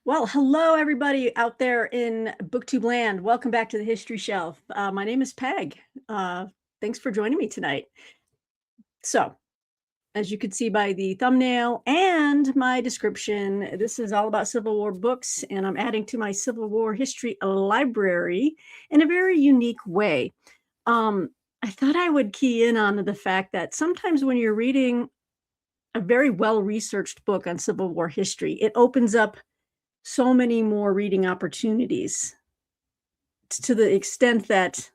Well, hello, everybody out there in BookTube land. Welcome back to the History Shelf. My name is Peg. Thanks for joining me tonight. So, as you can see by the thumbnail and my description, this is all about Civil War books, and I'm adding to my Civil War history library in a very unique way. Um, I thought I would key in on the fact that sometimes when you're reading a very well-researched book on Civil War history, it opens up so many more reading opportunities to the extent that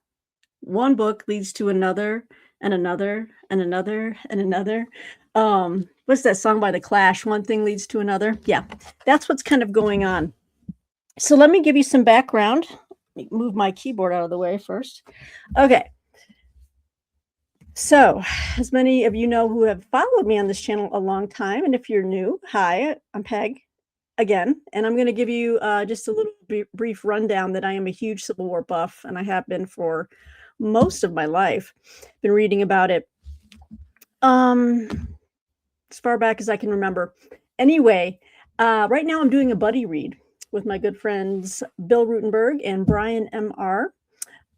one book leads to another and another and another and another. What's that song by The Clash? One thing leads to another. Yeah, that's what's kind of going on. So let me give you some background. Let me move my keyboard out of the way first. Okay. So, as many of you know who have followed me on this channel a long time, and if you're new, hi, I'm Peg again, and I'm going to give you just a little brief rundown that I am a huge Civil War buff, and I have been for most of my life. Been reading about it as far back as I can remember. Anyway, right now I'm doing a buddy read with my good friends Bill Rutenberg and Brian M.R.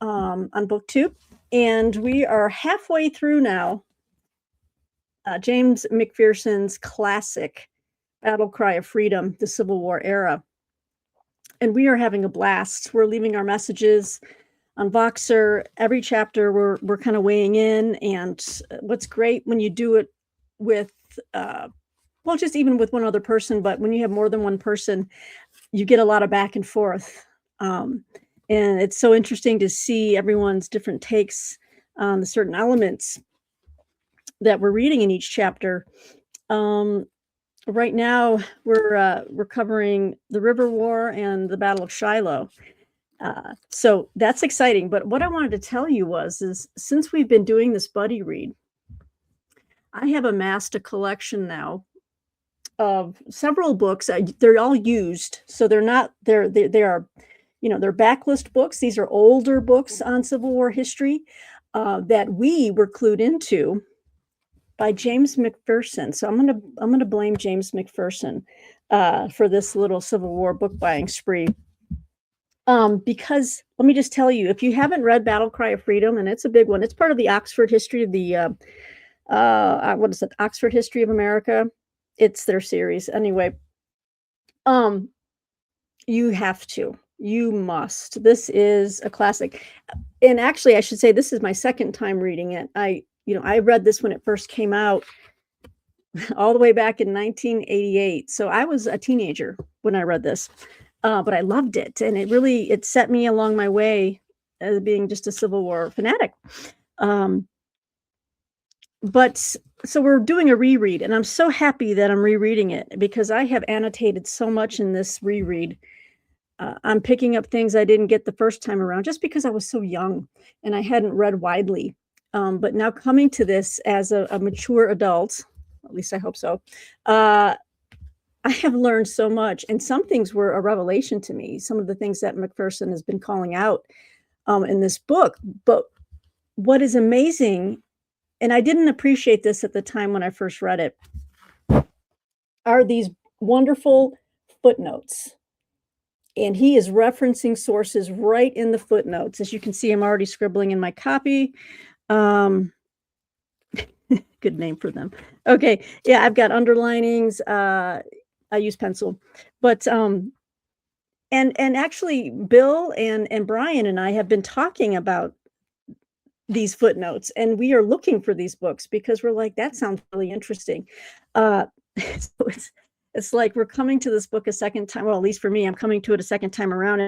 On BookTube, and we are halfway through now James McPherson's classic Battle Cry of Freedom, the Civil War era. And we are having a blast. We're leaving our messages on Voxer. Every chapter we're kind of weighing in. And what's great when you do it with, well, just even with one other person, but when you have more than one person, you get a lot of back and forth. And it's so interesting to see everyone's different takes on the certain elements that we're reading in each chapter. Right now, we're covering the River War and the Battle of Shiloh. So that's exciting. But what I wanted to tell you is since we've been doing this buddy read, I have amassed a collection now of several books. They're all used, so they are they're backlist books. These are older books on Civil War history that we were clued into by James McPherson. So I'm gonna blame James McPherson for this little Civil War book buying spree. Because let me just tell you, if you haven't read Battle Cry of Freedom, and it's a big one, it's part of the Oxford History of the what is it? Oxford History of America. It's their series anyway. You have to. You must. This is a classic. And actually, I should say this is my second time reading it. I read this when it first came out all the way back in 1988. So I was a teenager when I read this, but I loved it. And it set me along my way as being just a Civil War fanatic. But so we're doing a reread, and I'm so happy that I'm rereading it because I have annotated so much in this reread. I'm picking up things I didn't get the first time around just because I was so young and I hadn't read widely. But now coming to this as a mature adult, at least I hope so, I have learned so much. And some things were a revelation to me, some of the things that McPherson has been calling out in this book. But what is amazing, and I didn't appreciate this at the time when I first read it, are these wonderful footnotes. And he is referencing sources right in the footnotes. As you can see, I'm already scribbling in my copy. Good name for them. Okay, yeah, I've got underlinings. I use pencil, but and actually, Bill and Brian and I have been talking about these footnotes, and we are looking for these books because we're like, that sounds really interesting. So it's like we're coming to this book a second time. Well, at least for me, I'm coming to it a second time around,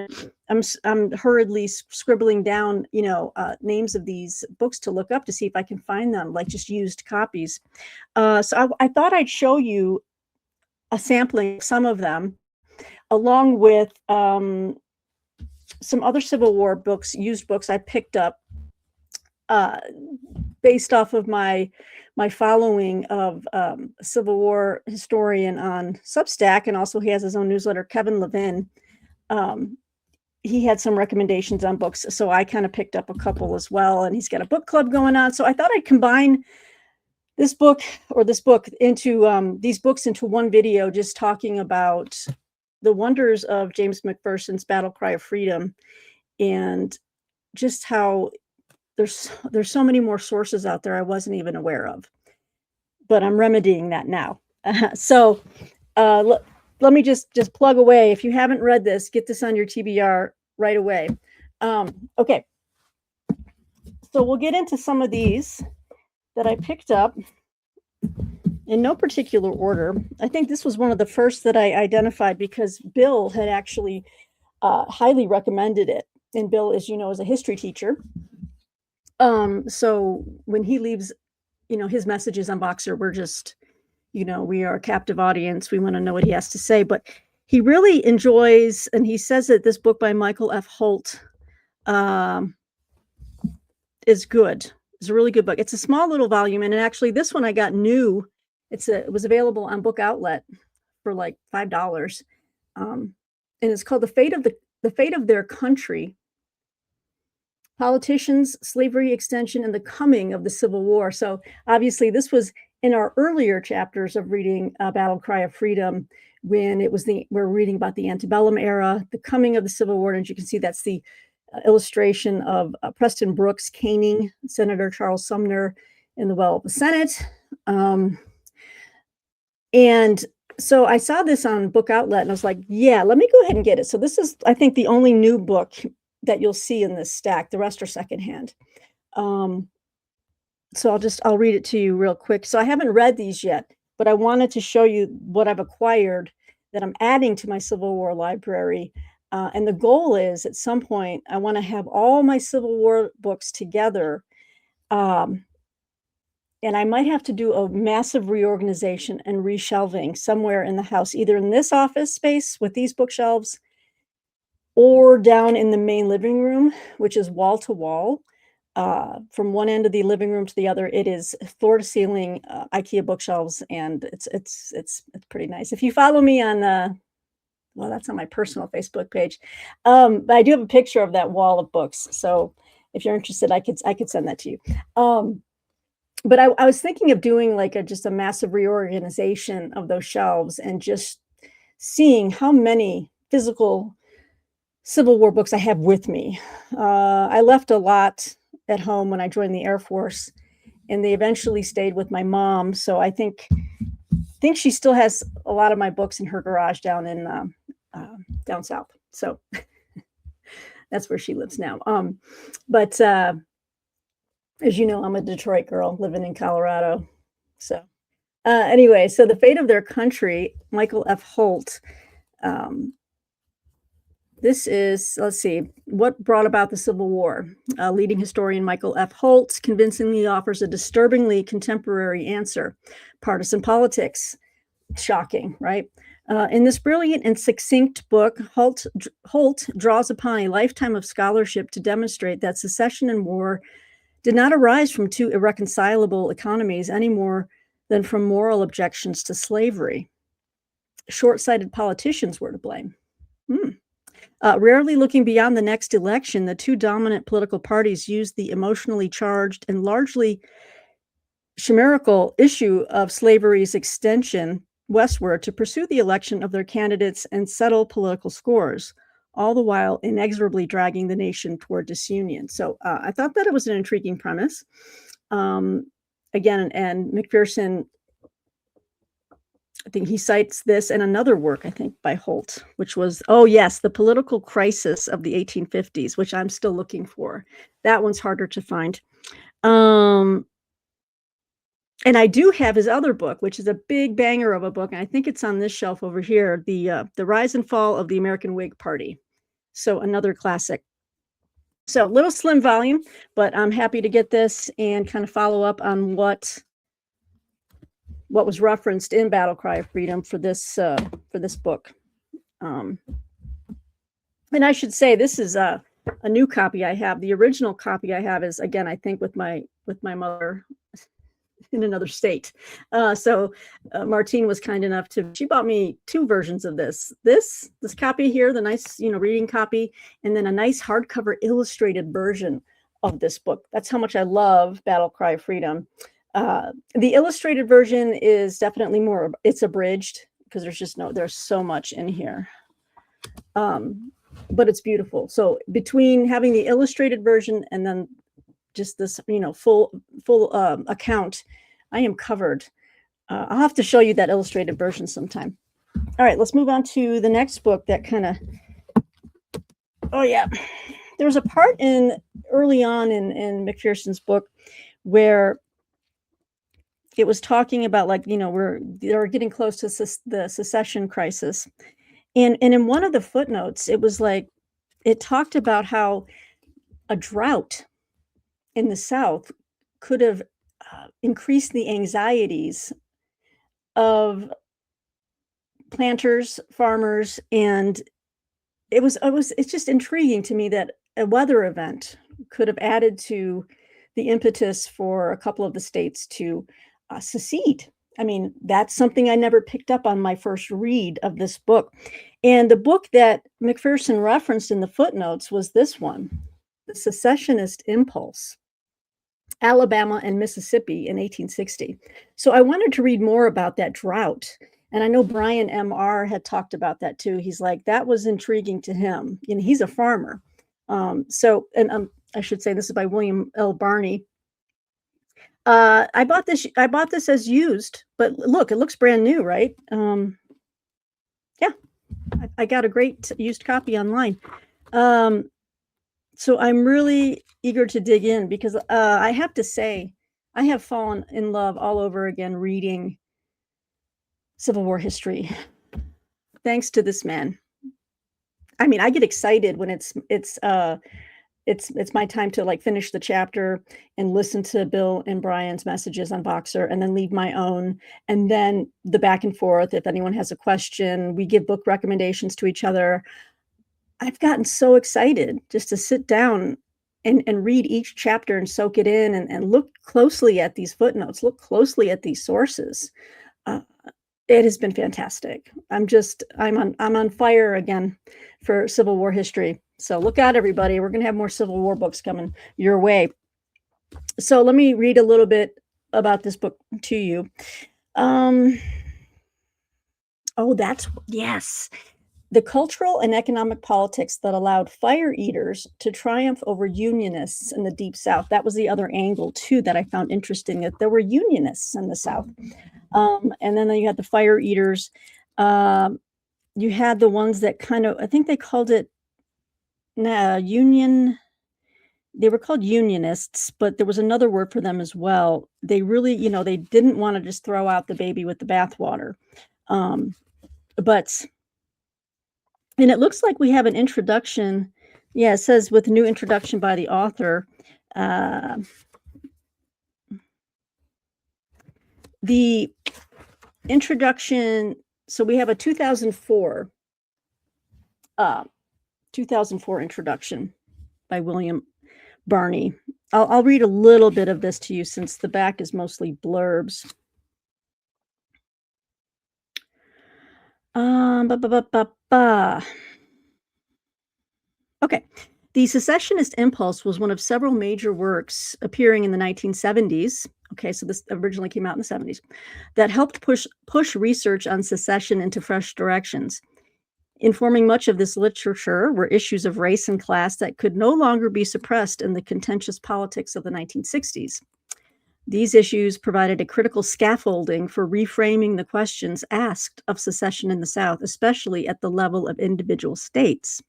and I'm hurriedly scribbling down, names of these books to look up to see if I can find them, like just used copies. So I thought I'd show you a sampling of some of them, along with some other Civil War books, used books I picked up based off of my following of Civil War historian on Substack, and also he has his own newsletter, Kevin Levin. He had some recommendations on books, so I kind of picked up a couple as well, and he's got a book club going on. So I thought I'd combine this book into these books into one video, just talking about the wonders of James McPherson's Battle Cry of Freedom, and just how there's so many more sources out there I wasn't even aware of. But I'm remedying that now. So let me just plug away. If you haven't read this, get this on your TBR right away. Okay. So we'll get into some of these that I picked up in no particular order. I think this was one of the first that I identified because Bill had actually highly recommended it. And Bill, as you know, is a history teacher. So when he leaves, his messages on Boxer, we're just, we are a captive audience. We want to know what he has to say. But he really enjoys, and he says that this book by Michael F. Holt is good. It's a really good book. It's a small little volume, and actually this one I got new. It was available on Book Outlet for like $5, and it's called The Fate of Their Country: Politicians, Slavery Extension, and the Coming of the Civil War. So obviously this was in our earlier chapters of reading Battle Cry of Freedom, when we're reading about the antebellum era, the coming of the Civil War. And as you can see, that's the illustration of Preston Brooks caning Senator Charles Sumner in the well of the Senate. And so I saw this on Book Outlet and I was like, yeah, let me go ahead and get it. So this is, I think, the only new book that you'll see in this stack. The rest are secondhand. So I'll read it to you real quick. So I haven't read these yet, but I wanted to show you what I've acquired that I'm adding to my Civil War library. And the goal is, at some point, I want to have all my Civil War books together. And I might have to do a massive reorganization and reshelving somewhere in the house, either in this office space with these bookshelves or down in the main living room, which is wall to wall. From one end of the living room to the other, it is floor to ceiling IKEA bookshelves, and it's pretty nice. If you follow me on well, that's on my personal Facebook page, but I do have a picture of that wall of books. So if you're interested, I could send that to you. But I was thinking of doing like just a massive reorganization of those shelves and just seeing how many physical Civil War books I have with me. I left a lot at home when I joined the Air Force, and they eventually stayed with my mom. So I think she still has a lot of my books in her garage down in down south. So that's where she lives now. But as you know, I'm a Detroit girl living in Colorado. So anyway, so The Fate of Their Country, Michael F. Holt. This is, let's see, what brought about the Civil War. Leading historian Michael F. Holt convincingly offers a disturbingly contemporary answer. Partisan politics. Shocking, right? In this brilliant and succinct book, Holt draws upon a lifetime of scholarship to demonstrate that secession and war did not arise from two irreconcilable economies any more than from moral objections to slavery. Short-sighted politicians were to blame. Rarely looking beyond the next election, the two dominant political parties used the emotionally charged and largely chimerical issue of slavery's extension westward to pursue the election of their candidates and settle political scores, all the while inexorably dragging the nation toward disunion. So I thought that it was an intriguing premise. Again, and McPherson, I think he cites this and another work, I think, by Holt, which was, oh yes, The Political Crisis of the 1850s, which I'm still looking for. That one's harder to find. And I do have his other book, which is a big banger of a book, and I think it's on this shelf over here, The Rise and Fall of the American Whig Party. So another classic. So little slim volume, but I'm happy to get this and kind of follow up on what was referenced in Battle Cry of Freedom for this book. And I should say, this is a new copy I have. The original copy I have is, again, I think with my mother in another state. So Martine was kind enough she bought me two versions of this copy here, the nice, reading copy, and then a nice hardcover illustrated version of this book. That's how much I love Battle Cry of Freedom. The illustrated version is definitely it's abridged because there's so much in here. But it's beautiful. So between having the illustrated version and then just this, full account, I am covered. I'll have to show you that illustrated version sometime. All right, let's move on to the next book that kind of, oh yeah. There was a part early on in McPherson's book where it was talking about, like, they're getting close to the secession crisis. And in one of the footnotes, it was like, it talked about how a drought in the South could have increased the anxieties of planters, farmers, and it's just intriguing to me that a weather event could have added to the impetus for a couple of the states to secede. I mean, that's something I never picked up on my first read of this book. And the book that McPherson referenced in the footnotes was this one, The Secessionist Impulse, Alabama and Mississippi in 1860. So I wanted to read more about that drought. And I know Brian M.R. had talked about that too. He's like, that was intriguing to him. He's a farmer. I should say this is by William L. Barney. I bought this as used, but look, it looks brand new, right? Yeah, I got a great used copy online. So I'm really eager to dig in because I have to say, I have fallen in love all over again reading Civil War history, thanks to this man. I mean, I get excited when it's my time to, like, finish the chapter and listen to Bill and Brian's messages on Voxer, and then leave my own, and then the back and forth. If anyone has a question, we give book recommendations to each other. I've gotten so excited just to sit down and read each chapter and soak it in and look closely at these footnotes, look closely at these sources. It has been fantastic. I'm on fire again for Civil War history. So look out, everybody. We're going to have more Civil War books coming your way. So let me read a little bit about this book to you. Yes. The cultural and economic politics that allowed fire eaters to triumph over Unionists in the Deep South. That was the other angle, too, that I found interesting, that there were Unionists in the South. And then you had the fire eaters. You had the ones that kind of, I think they called it union. They were called Unionists, but there was another word for them as well. They really, they didn't want to just throw out the baby with the bathwater. And it looks like we have an introduction. Yeah, it says with a new introduction by the author. The introduction, so we have a 2004 introduction by William Barney. I'll read a little bit of this to you since the back is mostly blurbs. Okay. The Secessionist Impulse was one of several major works appearing in the 1970s. Okay, so this originally came out in the 70s, that helped push research on secession into fresh directions. Informing much of this literature were issues of race and class that could no longer be suppressed in the contentious politics of the 1960s. These issues provided a critical scaffolding for reframing the questions asked of secession in the South, especially at the level of individual states.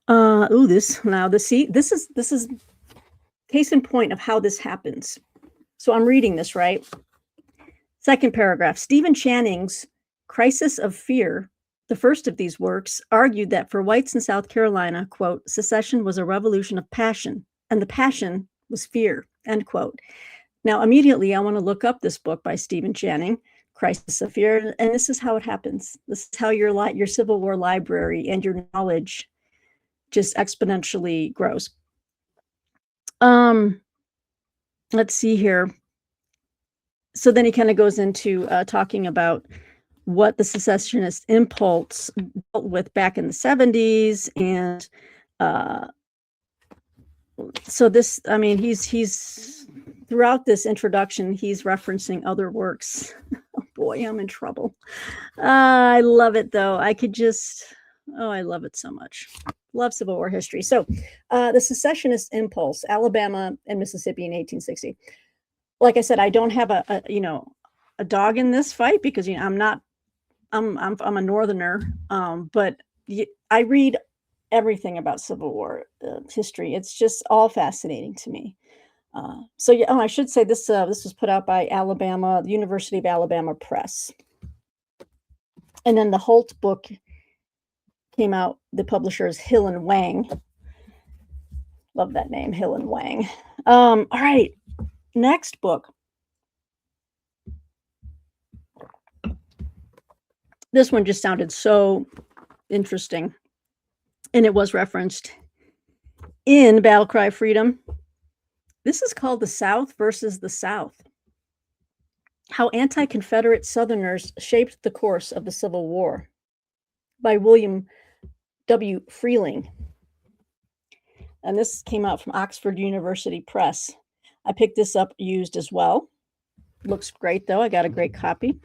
This is case in point of how this happens. So I'm reading this, right? Second paragraph. Stephen Channing's Crisis of Fear, the first of these works, argued that for whites in South Carolina, quote, secession was a revolution of passion, and the passion was fear, end quote. Now, immediately, I want to look up this book by Stephen Channing, Crisis of Fear, and this is how it happens. This is how your Civil War library and your knowledge just exponentially grows. Let's see here. So then he kind of goes into talking about what the secessionist impulse dealt with back in the 70s. And so this, I mean, he's throughout this introduction, he's referencing other works. Oh boy, I'm in trouble. I love it though. I love it so much. Love Civil War history. So, the secessionist impulse, Alabama and Mississippi in 1860. Like I said, I don't have a dog in this fight because I'm a northerner, but I read everything about Civil War history. It's just all fascinating to me. So yeah, I should say this was put out by the University of Alabama Press, and then the Holt book came out. The publisher is Hill and Wang. Love that name, Hill and Wang. All right, next book. This one just sounded so interesting, and it was referenced in Battle Cry Freedom. This is called The South versus the South: How Anti-Confederate Southerners Shaped the Course of the Civil War, by William W. Freeling. And this came out from Oxford University Press. I picked this up used as well. Looks great though. I got a great copy.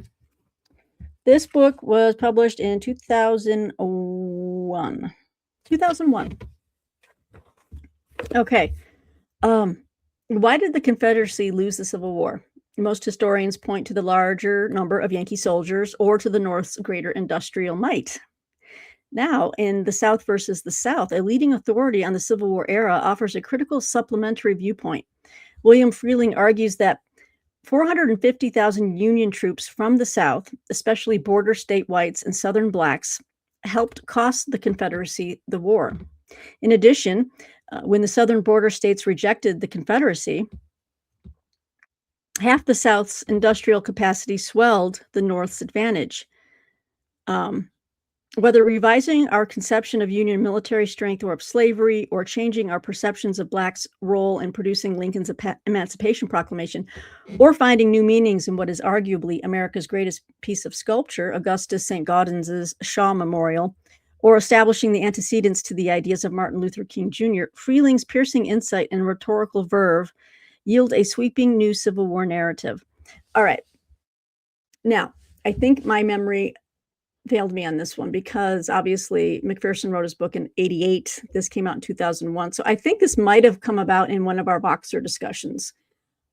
This book was published in 2001. Okay. Why did the Confederacy lose the Civil War? Most historians point to the larger number of Yankee soldiers or to the North's greater industrial might. Now, in The South versus the South, a leading authority on the Civil War era offers a critical supplementary viewpoint. William Freeling argues that 450,000 Union troops from the South, especially border state whites and Southern blacks, helped cost the Confederacy the war. In addition, when the Southern border states rejected the Confederacy, half the South's industrial capacity swelled the North's advantage. Whether revising our conception of Union military strength or of slavery, or changing our perceptions of blacks' role in producing Lincoln's Emancipation Proclamation, or finding new meanings in what is arguably America's greatest piece of sculpture, Augustus St. Gaudens's Shaw Memorial, or establishing the antecedents to the ideas of Martin Luther King Jr., Freeling's piercing insight and rhetorical verve yield a sweeping new Civil War narrative. All right. Now, I think my memory failed me on this one because obviously McPherson wrote his book in 1988. This came out in 2001. So I think this might have come about in one of our Boxer discussions.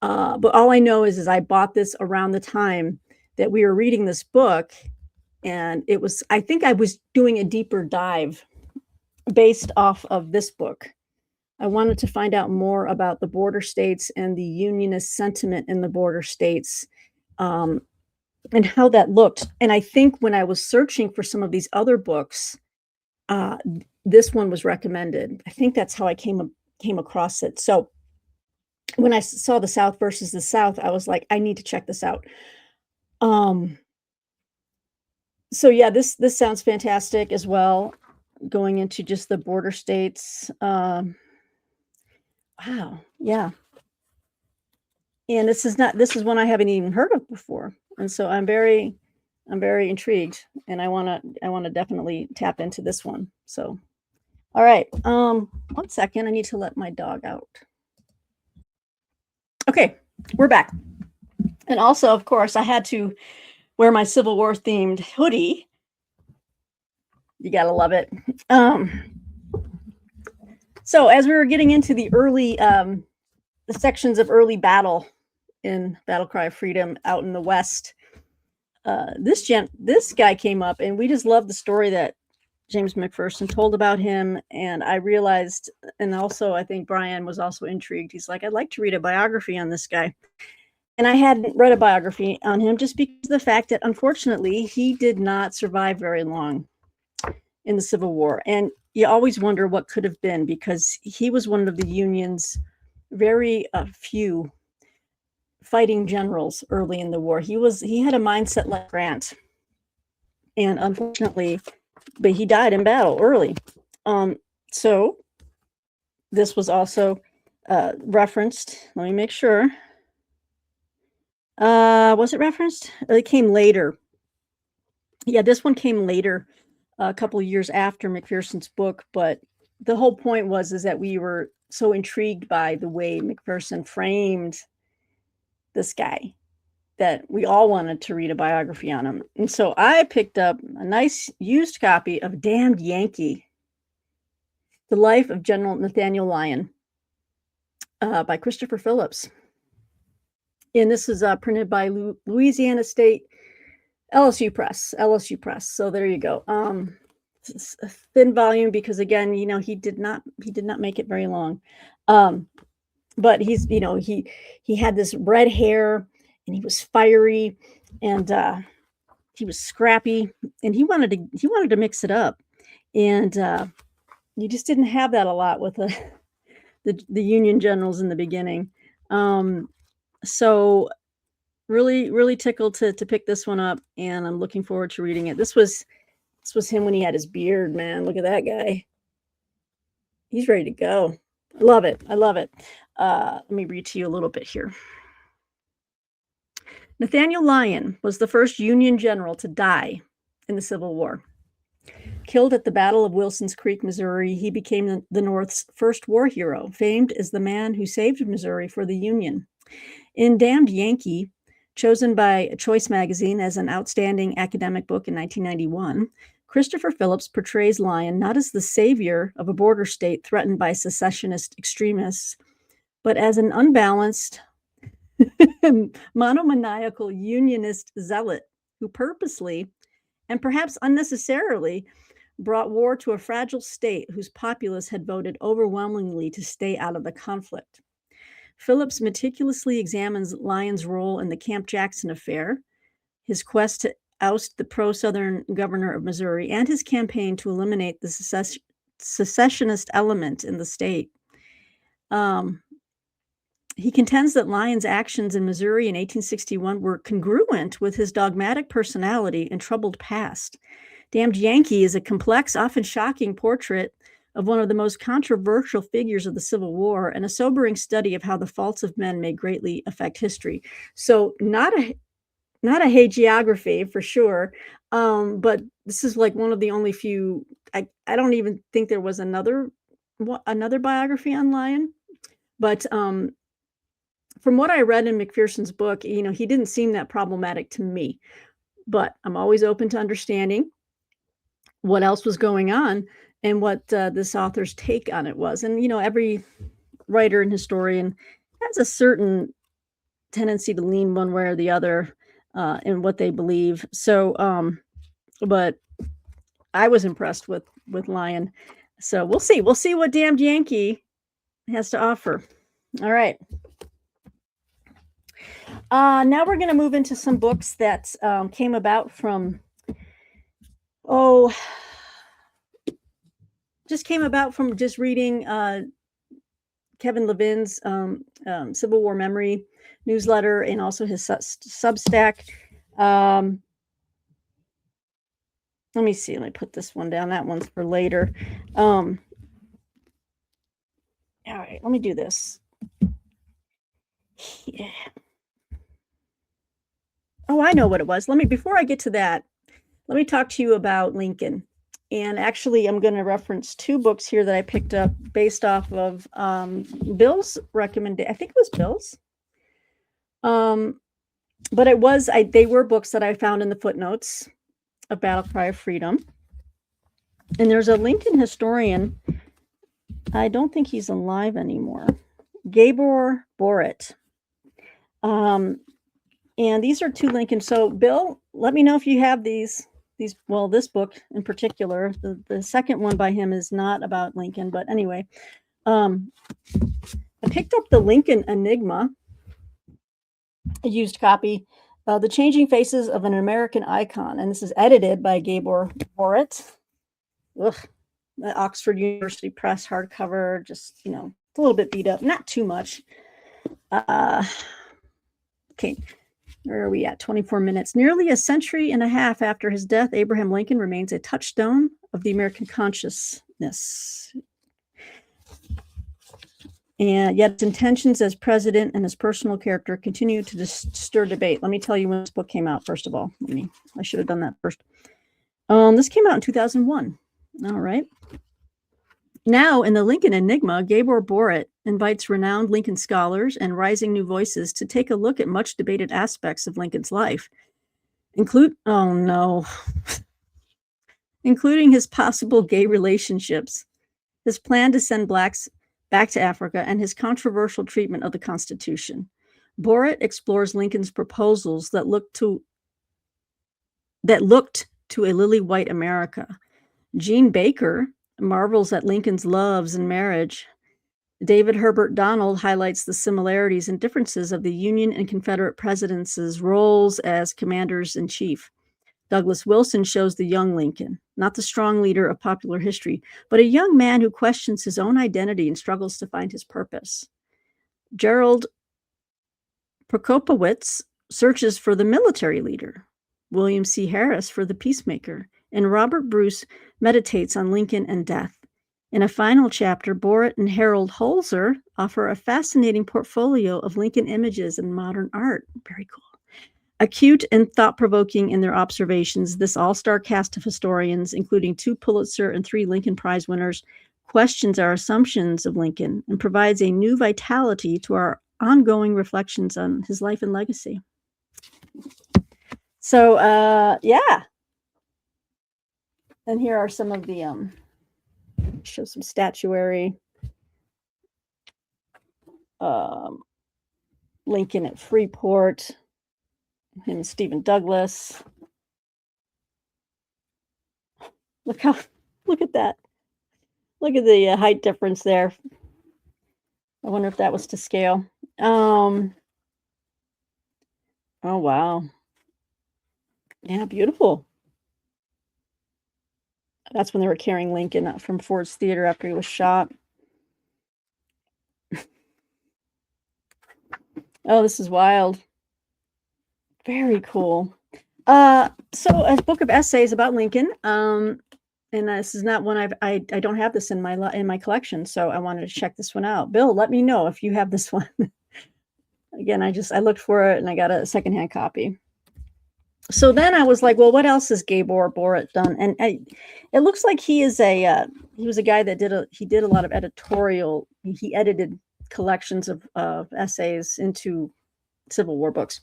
But all I know is I bought this around the time that we were reading this book. And I think I was doing a deeper dive based off of this book. I wanted to find out more about the border states and the Unionist sentiment in the border states, and how that looked. And I think when I was searching for some of these other books, this one was recommended. I think that's how I came across it. So when I saw The South versus the South, I was like, I need to check this out. So yeah, this sounds fantastic as well, going into just the border states. Wow, yeah. And this is one I haven't even heard of before. And so I'm very intrigued, and I want to definitely tap into this one. So, all right. 1 second. I need to let my dog out. Okay, we're back. And also, of course, I had to wear my Civil War themed hoodie. You got to love it. So as we were getting into the early, the sections of early battle in Battle Cry of Freedom out in the West, this guy came up, and we just loved the story that James McPherson told about him. And I realized, and also I think Brian was also intrigued. He's like, I'd like to read a biography on this guy. And I hadn't read a biography on him just because of the fact that unfortunately he did not survive very long in the Civil War. And you always wonder what could have been, because he was one of the Union's very few fighting generals early in the war. He had a mindset like Grant, and unfortunately, but he died in battle early. So this was also referenced. Let me make sure. Was it referenced? It came later. Yeah, this one came later, a couple of years after McPherson's book. But the whole point was that we were so intrigued by the way McPherson framed this guy that we all wanted to read a biography on him. And so I picked up a nice used copy of Damned Yankee, The Life of General Nathaniel Lyon, by Christopher Phillips. And this is printed by Louisiana State LSU Press. So there you go. It's a thin volume because, again, he did not make it very long. But he's, he had this red hair, and he was fiery, and he was scrappy, and he wanted to mix it up, and you just didn't have that a lot with the Union generals in the beginning. So really tickled to pick this one up, and I'm looking forward to reading it. This was him when he had his beard, man. Look at that guy. He's ready to go. I love it. Let me read to you a little bit here. Nathaniel Lyon was the first Union general to die in the Civil War. Killed at the Battle of Wilson's Creek, Missouri, he became the North's first war hero, famed as the man who saved Missouri for the Union. In Damned Yankee, chosen by Choice magazine as an outstanding academic book in 1991, Christopher Phillips portrays Lyon not as the savior of a border state threatened by secessionist extremists, but as an unbalanced, monomaniacal unionist zealot who purposely and perhaps unnecessarily brought war to a fragile state whose populace had voted overwhelmingly to stay out of the conflict. Phillips meticulously examines Lyon's role in the Camp Jackson affair, his quest to oust the pro-Southern governor of Missouri, and his campaign to eliminate the secessionist element in the state. He contends that Lyon's actions in Missouri in 1861 were congruent with his dogmatic personality and troubled past. Damned Yankee is a complex, often shocking portrait of one of the most controversial figures of the Civil War, and a sobering study of how the faults of men may greatly affect history. So not a hagiography for sure, but this is like one of the only few. I don't even think there was another biography on Lyon, but from what I read in McPherson's book, he didn't seem that problematic to me. But I'm always open to understanding what else was going on and what this author's take on it was. And every writer and historian has a certain tendency to lean one way or the other in what they believe. So, but I was impressed with Lyon. So we'll see what Damned Yankee has to offer. All right. Now we're going to move into some books that came about from just reading Kevin Levin's Civil War Memory newsletter, and also his Substack. Let me see. Let me put this one down. That one's for later. All right, let me do this. Yeah. Oh, I know what it was. Before I get to that, let me talk to you about Lincoln. And actually, I'm going to reference two books here that I picked up based off of Bill's recommendation. I think it was Bill's. But they were books that I found in the footnotes of Battle Cry of Freedom. And there's a Lincoln historian. I don't think he's alive anymore. Gabor Borit. And these are two Lincoln. So Bill, let me know if you have these, well, this book in particular. The second one by him is not about Lincoln, but anyway. I picked up the Lincoln Enigma, a used copy, The Changing Faces of an American Icon. And this is edited by Gabor Borit. Ugh. The Oxford University Press hardcover, just, it's a little bit beat up, not too much. Okay, where are we at? 24 minutes. Nearly a century and a half after his death, Abraham Lincoln remains a touchstone of the American consciousness. And yet his intentions as president and his personal character continue to stir debate. Let me tell you when this book came out, first of all. I should have done that first. This came out in 2001. All right. Now, in the Lincoln Enigma, Gabor Borit invites renowned Lincoln scholars and rising new voices to take a look at much debated aspects of Lincoln's life, including his possible gay relationships, his plan to send blacks back to Africa, and his controversial treatment of the Constitution. Borit explores Lincoln's proposals that looked to a lily-white America. Jean Baker marvels at Lincoln's loves and marriage. David Herbert Donald highlights the similarities and differences of the Union and Confederate presidents' roles as commanders-in-chief. Douglas Wilson shows the young Lincoln, not the strong leader of popular history, but a young man who questions his own identity and struggles to find his purpose. Gerald Prokopowicz searches for the military leader, William C. Harris for the peacemaker, and Robert Bruce meditates on Lincoln and death. In a final chapter, Borit and Harold Holzer offer a fascinating portfolio of Lincoln images and modern art. Very cool. Acute and thought-provoking in their observations, this all-star cast of historians, including 2 Pulitzer and 3 Lincoln Prize winners, questions our assumptions of Lincoln and provides a new vitality to our ongoing reflections on his life and legacy. So, yeah. And here are some of the, show some statuary. Lincoln at Freeport. Him and Stephen Douglas. Look at that. Look at the height difference there. I wonder if that was to scale. Oh, wow. Yeah, beautiful. That's when they were carrying Lincoln up from Ford's Theater after he was shot. Oh, this is wild. Very cool. So a book of essays about Lincoln. And this is not one I don't have this in my collection, so I wanted to check this one out. Bill, let me know if you have this one. Again, I looked for it and I got a secondhand copy. So then I was like, well, what else has Gabor Borit done? And it looks like he was a guy that did a lot of editorial. He edited collections of essays into Civil War books.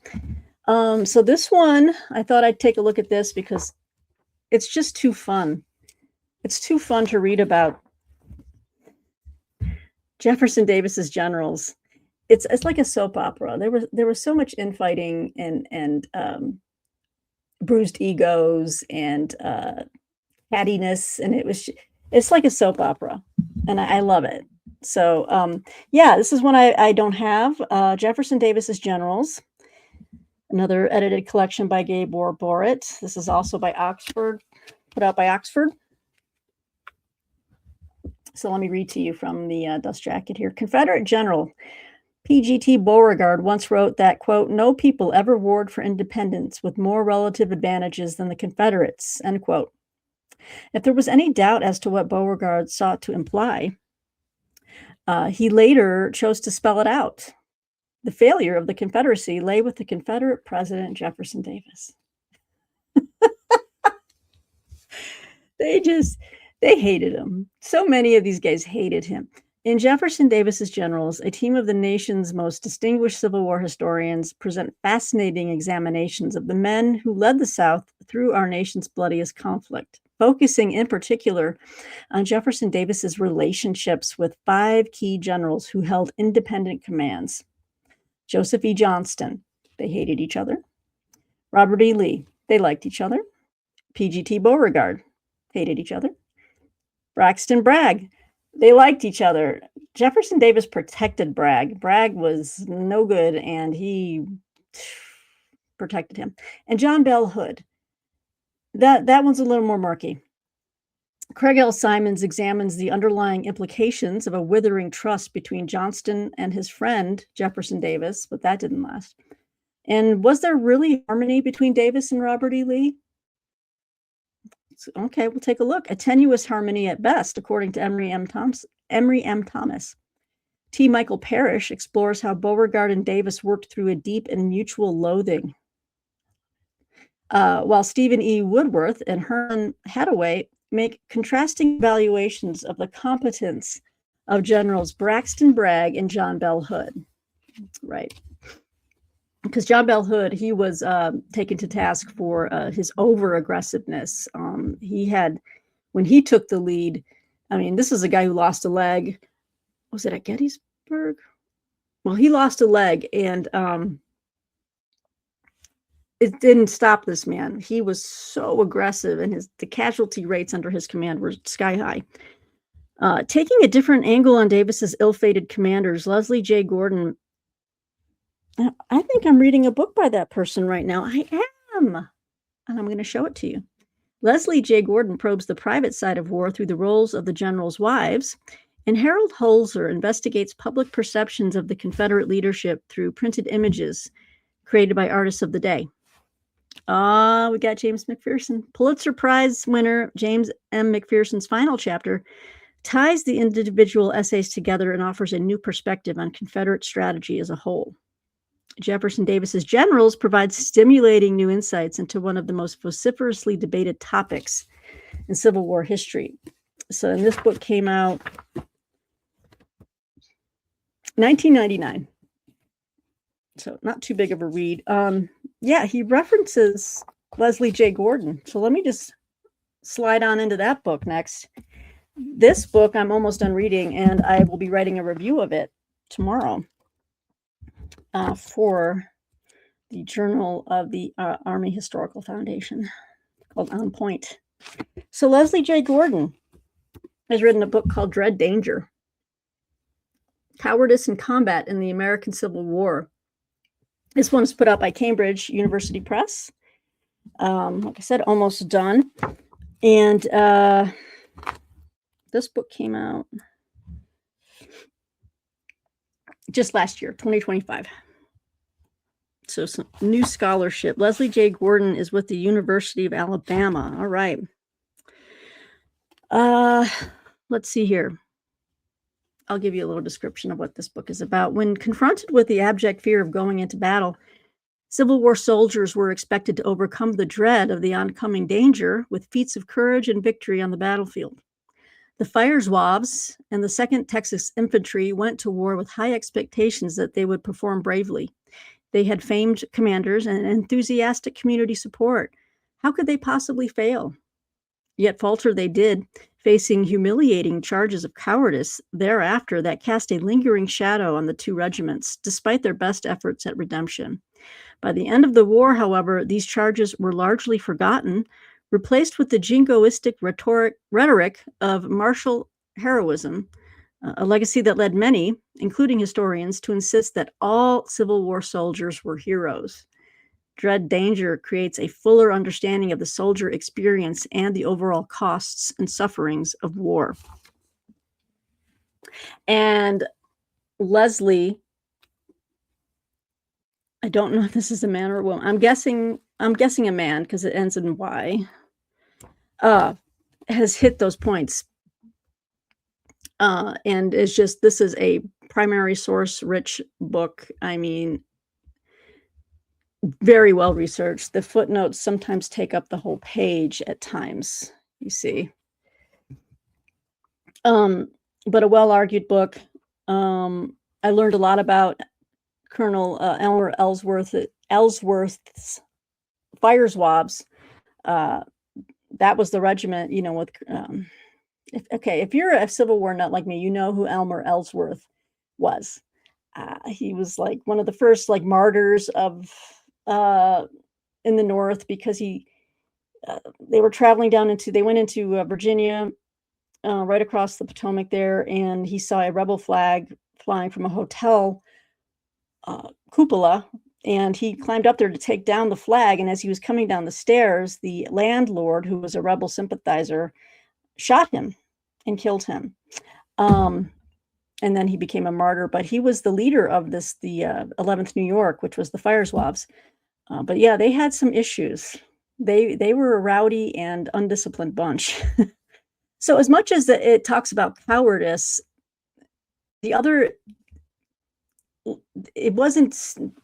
So this one, I thought I'd take a look at this because it's just too fun. It's too fun to read about Jefferson Davis's generals. It's like a soap opera. There was so much infighting and bruised egos and cattiness, and it's like a soap opera, and I love it. So yeah, this is one I don't have. Jefferson Davis's Generals, another edited collection by Gabor Borit. This is also by Oxford, put out by Oxford. So let me read to you from the dust jacket here. Confederate General P.G.T. Beauregard once wrote that, quote, "No people ever warred for independence with more relative advantages than the Confederates," end quote. If there was any doubt as to what Beauregard sought to imply, he later chose to spell it out. The failure of the Confederacy lay with the Confederate President Jefferson Davis. They hated him. So many of these guys hated him. In Jefferson Davis's Generals, a team of the nation's most distinguished Civil War historians present fascinating examinations of the men who led the South through our nation's bloodiest conflict, focusing in particular on Jefferson Davis's relationships with 5 key generals who held independent commands. Joseph E. Johnston, they hated each other. Robert E. Lee, they liked each other. P.G.T. Beauregard, hated each other. Braxton Bragg, they liked each other. Jefferson Davis protected Bragg. Bragg was no good, and he protected him. And John Bell Hood, that one's a little more murky. Craig L. Simons examines the underlying implications of a withering trust between Johnston and his friend, Jefferson Davis, but that didn't last. And was there really harmony between Davis and Robert E. Lee? Okay, we'll take a look. A tenuous harmony at best, according to Emory M. Thomas. T. Michael Parrish explores how Beauregard and Davis worked through a deep and mutual loathing, while Stephen E. Woodworth and Herman Hathaway make contrasting evaluations of the competence of Generals Braxton Bragg and John Bell Hood. Right. Because John Bell Hood, he was taken to task for his over-aggressiveness. When he took the lead, I mean, this is a guy who lost a leg. Was it at Gettysburg? Well, he lost a leg, and it didn't stop this man. He was so aggressive, and the casualty rates under his command were sky high. Taking a different angle on Davis's ill-fated commanders, Leslie J. Gordon. I think I'm reading a book by that person right now. I am, and I'm going to show it to you. Leslie J. Gordon probes the private side of war through the roles of the generals' wives, and Harold Holzer investigates public perceptions of the Confederate leadership through printed images created by artists of the day. We got James McPherson. Pulitzer Prize winner James M. McPherson's final chapter ties the individual essays together and offers a new perspective on Confederate strategy as a whole. Jefferson Davis's Generals provides stimulating new insights into one of the most vociferously debated topics in Civil War history. So, and this book came out 1999. So not too big of a read. Yeah, he references Leslie J. Gordon. So let me just slide on into that book next. This book I'm almost done reading, and I will be writing a review of it tomorrow for the Journal of the Army Historical Foundation, called On Point. So Leslie J. Gordon has written a book called Dread Danger: Cowardice and Combat in the American Civil War. This one is put out by Cambridge University Press. Like I said, almost done. And this book came out just last year, 2025. So some new scholarship. Leslie J. Gordon is with the University of Alabama. All right. Let's see here. I'll give you a little description of what this book is about. When confronted with the abject fear of going into battle, Civil War soldiers were expected to overcome the dread of the oncoming danger with feats of courage and victory on the battlefield. The Fire Zouaves and the 2nd Texas Infantry went to war with high expectations that they would perform bravely. They had famed commanders and enthusiastic community support. How could they possibly fail? Yet falter they did, facing humiliating charges of cowardice thereafter that cast a lingering shadow on the two regiments, despite their best efforts at redemption. By the end of the war, however, these charges were largely forgotten, replaced with the jingoistic rhetoric of martial heroism, a legacy that led many, including historians, to insist that all Civil War soldiers were heroes. Dread Danger creates a fuller understanding of the soldier experience and the overall costs and sufferings of war. And Leslie, I don't know if this is a man or a woman. I'm guessing a man because it ends in Y. Has hit those points. And it's just, this is a primary source rich book. I mean, very well researched. The footnotes sometimes take up the whole page at times, you see. But a well-argued book. I learned a lot about Colonel Elmer Ellsworth's Fire Zouaves. That was the regiment, you know, with, if you're a Civil War nut like me, you know who Elmer Ellsworth was. He was like one of the first like martyrs of in the North, because they were traveling they went into Virginia, right across the Potomac there, and he saw a rebel flag flying from a hotel cupola, and he climbed up there to take down the flag. And as he was coming down the stairs, the landlord, who was a rebel sympathizer, shot him and killed him. And then he became a martyr, but he was the leader of the 11th New York, which was the Fire Zouaves. But yeah, they had some issues. They were a rowdy and undisciplined bunch. So as much as it talks about cowardice, it wasn't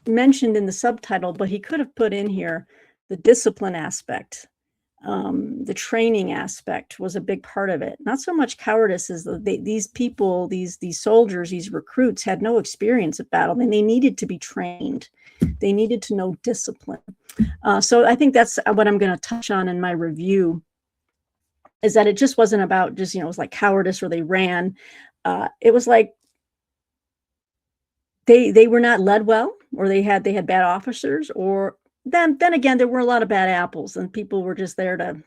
mentioned in the subtitle, but he could have put in here the discipline aspect The training aspect was a big part of it. Not so much cowardice as these people, these soldiers, these recruits had no experience of battle, and they needed to be trained. They needed to know discipline. So I think that's what I'm going to touch on in my review, is that it just wasn't about just, it was like cowardice or they ran. It was like they were not led well, or they had bad officers, or then again, there were a lot of bad apples, and people were just there to,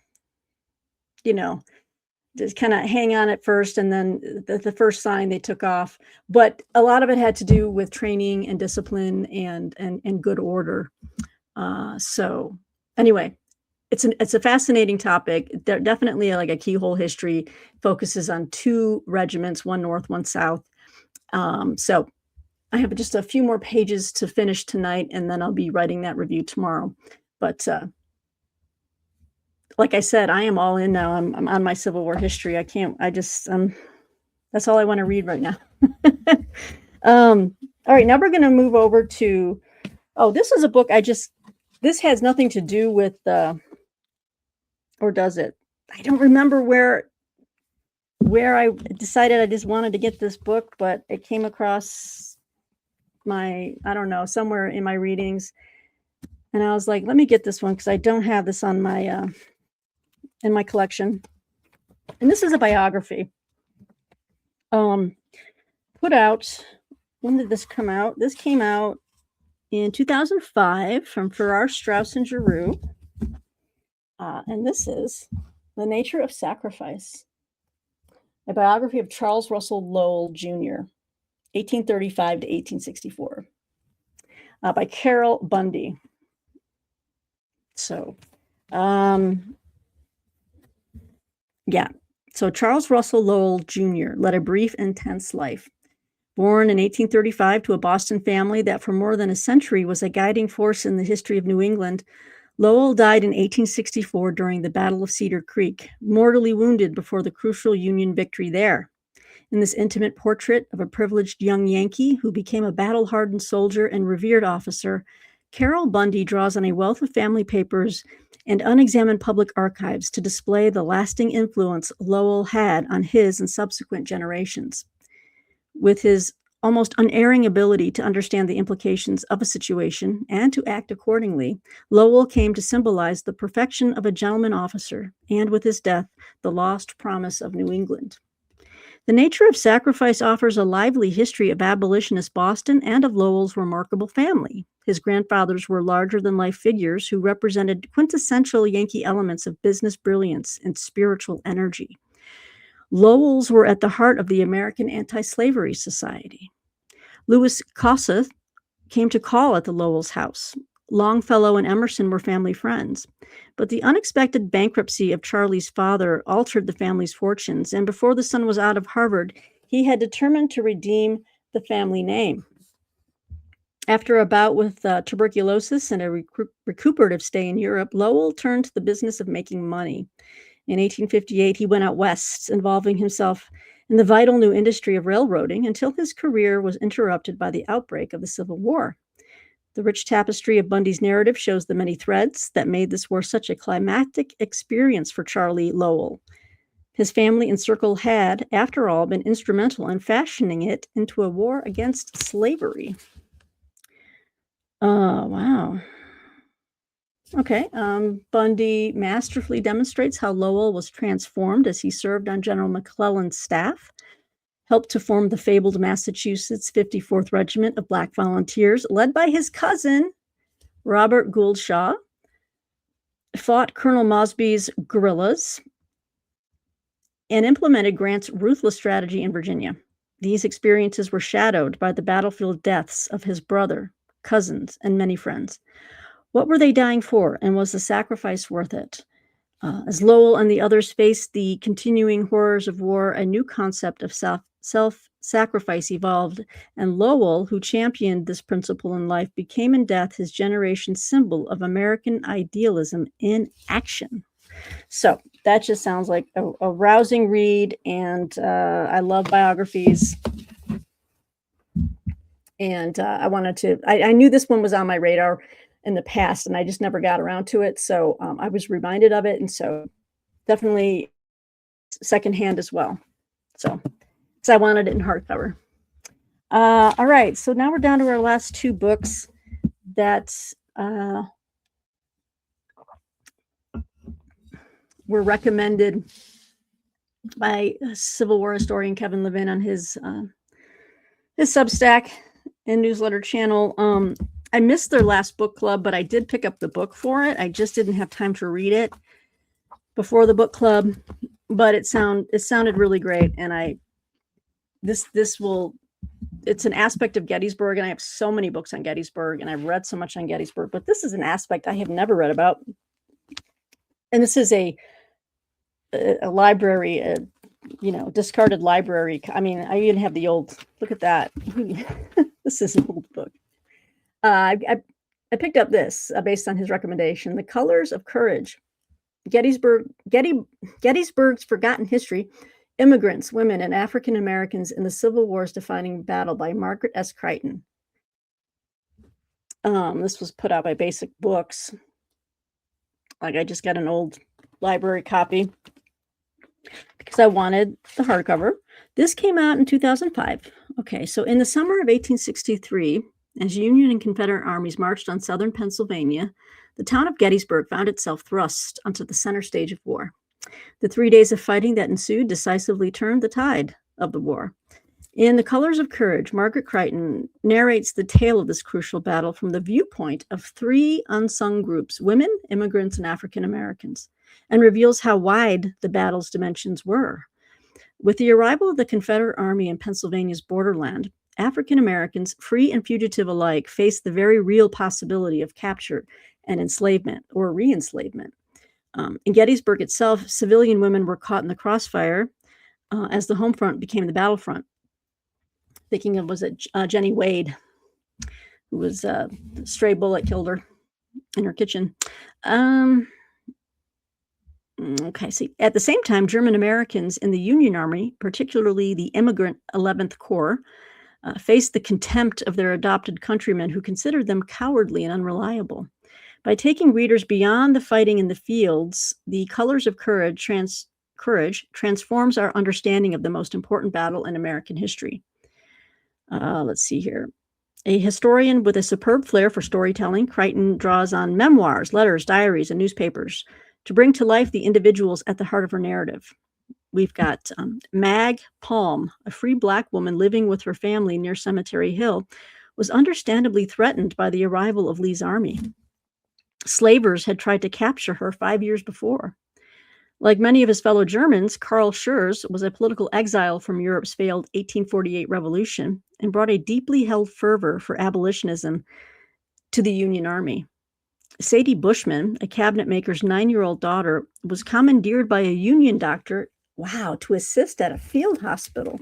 just kind of hang on at first, and then the first sign they took off. But a lot of it had to do with training and discipline and good order. So anyway, it's a fascinating topic. Definitely like a keyhole history, focuses on 2 regiments, one north, one south. So I have just a few more pages to finish tonight, and then I'll be writing that review tomorrow. But like I said, I am all in now. I'm on my Civil War history. That's all I want to read right now. All right, now we're going to move over to, this is a book this has nothing to do with, or does it? I don't remember where I decided I just wanted to get this book, but it came across I don't know, somewhere in my readings. And I was like, let me get this one, because I don't have this on my, in my collection. And this is a biography. Put out, when did this come out? This came out in 2005 from Farrar, Straus and Giroux. And this is The Nature of Sacrifice, a biography of Charles Russell Lowell, Jr., 1835 to 1864, by Carol Bundy. So, so Charles Russell Lowell, Jr. led a brief, intense life. Born in 1835 to a Boston family that for more than a century was a guiding force in the history of New England, Lowell died in 1864 during the Battle of Cedar Creek, mortally wounded before the crucial Union victory there. In this intimate portrait of a privileged young Yankee who became a battle-hardened soldier and revered officer, Carol Bundy draws on a wealth of family papers and unexamined public archives to display the lasting influence Lowell had on his and subsequent generations. With his almost unerring ability to understand the implications of a situation and to act accordingly, Lowell came to symbolize the perfection of a gentleman officer, and with his death, the lost promise of New England. The Nature of Sacrifice offers a lively history of abolitionist Boston and of Lowell's remarkable family. His grandfathers were larger-than-life figures who represented quintessential Yankee elements of business brilliance and spiritual energy. Lowells were at the heart of the American Anti-Slavery Society. Lewis Kossuth came to call at the Lowells' house. Longfellow and Emerson were family friends. But the unexpected bankruptcy of Charlie's father altered the family's fortunes, and before the son was out of Harvard, he had determined to redeem the family name. After a bout with tuberculosis and a recuperative stay in Europe, Lowell turned to the business of making money. In 1858, he went out west, involving himself in the vital new industry of railroading until his career was interrupted by the outbreak of the Civil War. The rich tapestry of Bundy's narrative shows the many threads that made this war such a climactic experience for Charlie Lowell. His family and circle had, after all, been instrumental in fashioning it into a war against slavery. Wow. Okay. Bundy masterfully demonstrates how Lowell was transformed as he served on General McClellan's staff, helped to form the fabled Massachusetts 54th Regiment of Black Volunteers, led by his cousin, Robert Gould Shaw, fought Colonel Mosby's guerrillas, and implemented Grant's ruthless strategy in Virginia. These experiences were shadowed by the battlefield deaths of his brother, cousins, and many friends. What were they dying for, and was the sacrifice worth it? As Lowell and the others faced the continuing horrors of war, a new concept of self-sacrifice evolved, and Lowell, who championed this principle in life, became in death his generation's symbol of American idealism in action. So that just sounds like a rousing read, and I love biographies. And I knew this one was on my radar. in the past, and I just never got around to it. So I was reminded of it, and so definitely secondhand as well. So, because I wanted it in hardcover. All right, so now we're down to our last two books that were recommended by Civil War historian Kevin Levin on his Substack and newsletter channel. I missed their last book club, but I did pick up the book for it. I just didn't have time to read it before the book club, but it sounded really great. And it's an aspect of Gettysburg, and I have so many books on Gettysburg, and I've read so much on Gettysburg, but this is an aspect I have never read about. And this is a library, discarded library. I mean, I even have the old, look at that. This is an old book. I picked up this based on his recommendation, The Colors of Courage, Gettysburg's Forgotten History, Immigrants, Women, and African Americans in the Civil War's Defining Battle by Margaret S. Crichton. This was put out by Basic Books. Like, I just got an old library copy because I wanted the hardcover. This came out in 2005. Okay, so in the summer of 1863, as Union and Confederate armies marched on southern Pennsylvania, the town of Gettysburg found itself thrust onto the center stage of war. The 3 days of fighting that ensued decisively turned the tide of the war. In The Colors of Courage, Margaret Crichton narrates the tale of this crucial battle from the viewpoint of three unsung groups: women, immigrants, and African Americans, and reveals how wide the battle's dimensions were. With the arrival of the Confederate Army in Pennsylvania's borderland, African Americans, free and fugitive alike, faced the very real possibility of capture and enslavement or re-enslavement. In Gettysburg itself, civilian women were caught in the crossfire as the home front became the battlefront. Thinking of, was it Jenny Wade, who was a stray bullet killed her in her kitchen. Okay, see, at the same time, German Americans in the Union Army, particularly the immigrant 11th Corps, faced the contempt of their adopted countrymen who considered them cowardly and unreliable. By taking readers beyond the fighting in the fields, The Colors of Courage transforms our understanding of the most important battle in American history. Let's see here. A historian with a superb flair for storytelling, Crichton draws on memoirs, letters, diaries, and newspapers to bring to life the individuals at the heart of her narrative. We've got Mag Palm, a free Black woman living with her family near Cemetery Hill, was understandably threatened by the arrival of Lee's army. Slavers had tried to capture her 5 years before. Like many of his fellow Germans, Karl Schurz was a political exile from Europe's failed 1848 revolution and brought a deeply held fervor for abolitionism to the Union Army. Sadie Bushman, a cabinet maker's 9-year-old daughter, was commandeered by a Union doctor, to assist at a field hospital.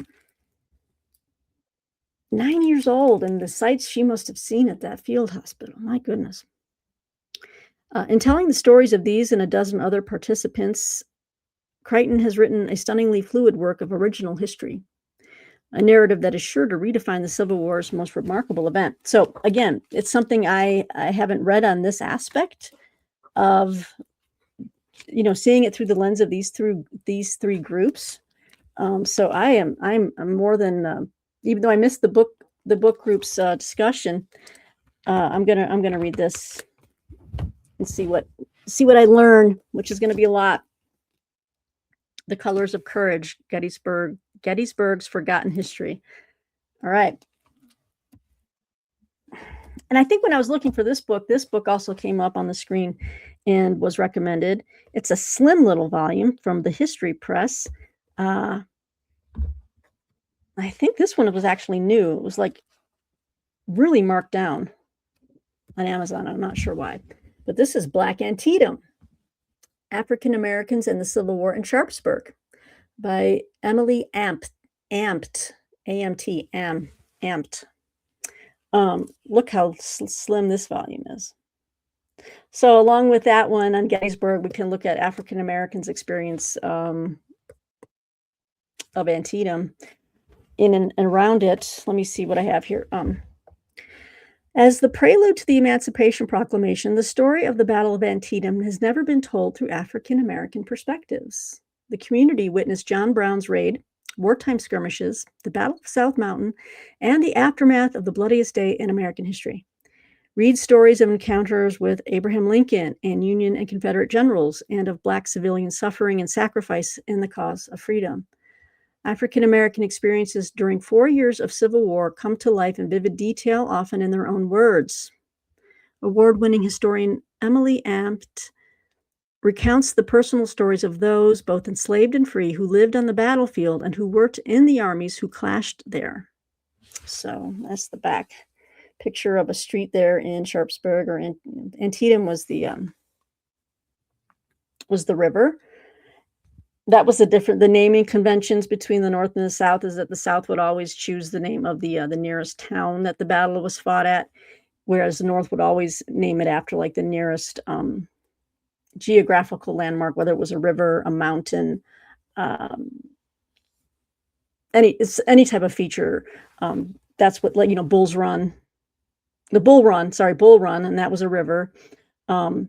9 years old, and the sights she must have seen at that field hospital. My goodness. In telling the stories of these and a dozen other participants, Crichton has written a stunningly fluid work of original history, a narrative that is sure to redefine the Civil War's most remarkable event. So again, it's something I haven't read on this aspect of, seeing it through the lens of these three groups. So I'm more than, even though I missed the book group's discussion, I'm gonna read this and see what I learn, which is going to be a lot. The Colors of Courage, Gettysburg's Forgotten History. All right. And I think when I was looking for this book also came up on the screen and was recommended. It's a slim little volume from the History Press. I think this one was actually new. It was like really marked down on Amazon. I'm not sure why. But this is Black Antietam, African Americans and the Civil War in Sharpsburg by Emily Ampt. Look how slim this volume is. So along with that one on Gettysburg, we can look at African Americans' experience of Antietam in and around it. Let me see what I have here. As the prelude to the Emancipation Proclamation, the story of the Battle of Antietam has never been told through African American perspectives. The community witnessed John Brown's raid, wartime skirmishes, the Battle of South Mountain, and the aftermath of the bloodiest day in American history. Read stories of encounters with Abraham Lincoln and Union and Confederate generals, and of Black civilian suffering and sacrifice in the cause of freedom. African American experiences during 4 years of Civil War come to life in vivid detail, often in their own words. Award-winning historian Emily Ampt recounts the personal stories of those, both enslaved and free, who lived on the battlefield and who worked in the armies who clashed there. So that's the back picture of a street there in Sharpsburg, or Antietam was the river. That was the naming conventions between the North and the South, is that the South would always choose the name of the nearest town that the battle was fought at, whereas the North would always name it after like the nearest geographical landmark, whether it was a river, a mountain, any type of feature. That's what, like, Bull Run, and that was a river. The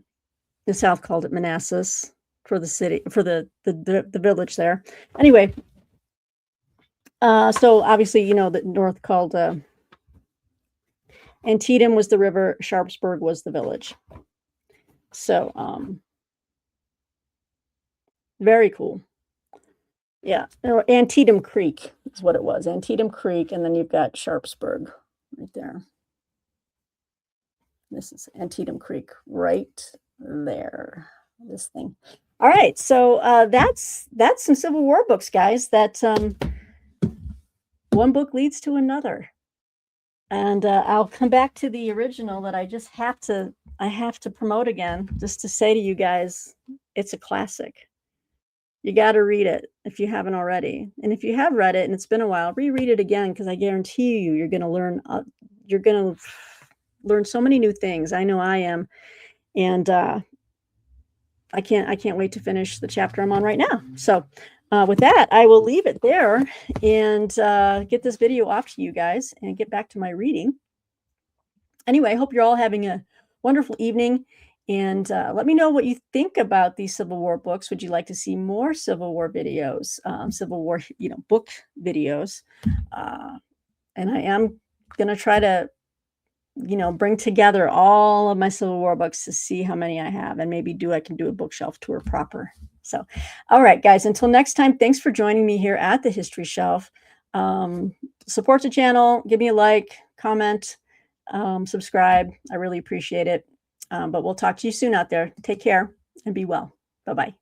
South called it Manassas for the city, for the village there. Anyway, so obviously, the North called Antietam was the river, Sharpsburg was the village. So very cool. Yeah, or Antietam Creek is what it was. Antietam Creek, and then you've got Sharpsburg right there. This is Antietam Creek right there. This thing. All right, so that's some Civil War books, guys. That one book leads to another, and I'll come back to the original that I have to promote again, just to say to you guys, it's a classic. You got to read it if you haven't already, and if you have read it and it's been a while, reread it again, because I guarantee you, you're going to learn. You're going to learn so many new things. I know I am, and I can't wait to finish the chapter I'm on right now. So with that, I will leave it there and get this video off to you guys and get back to my reading. Anyway, I hope you're all having a wonderful evening, and let me know what you think about these Civil War books. Would you like to see more Civil War videos, Civil War, book videos? And I am going to try to bring together all of my Civil War books to see how many I have, and maybe I can do a bookshelf tour proper. So, all right, guys, until next time, thanks for joining me here at the History Shelf. Support the channel, give me a like, comment, subscribe. I really appreciate it. But we'll talk to you soon out there. Take care and be well. Bye-bye.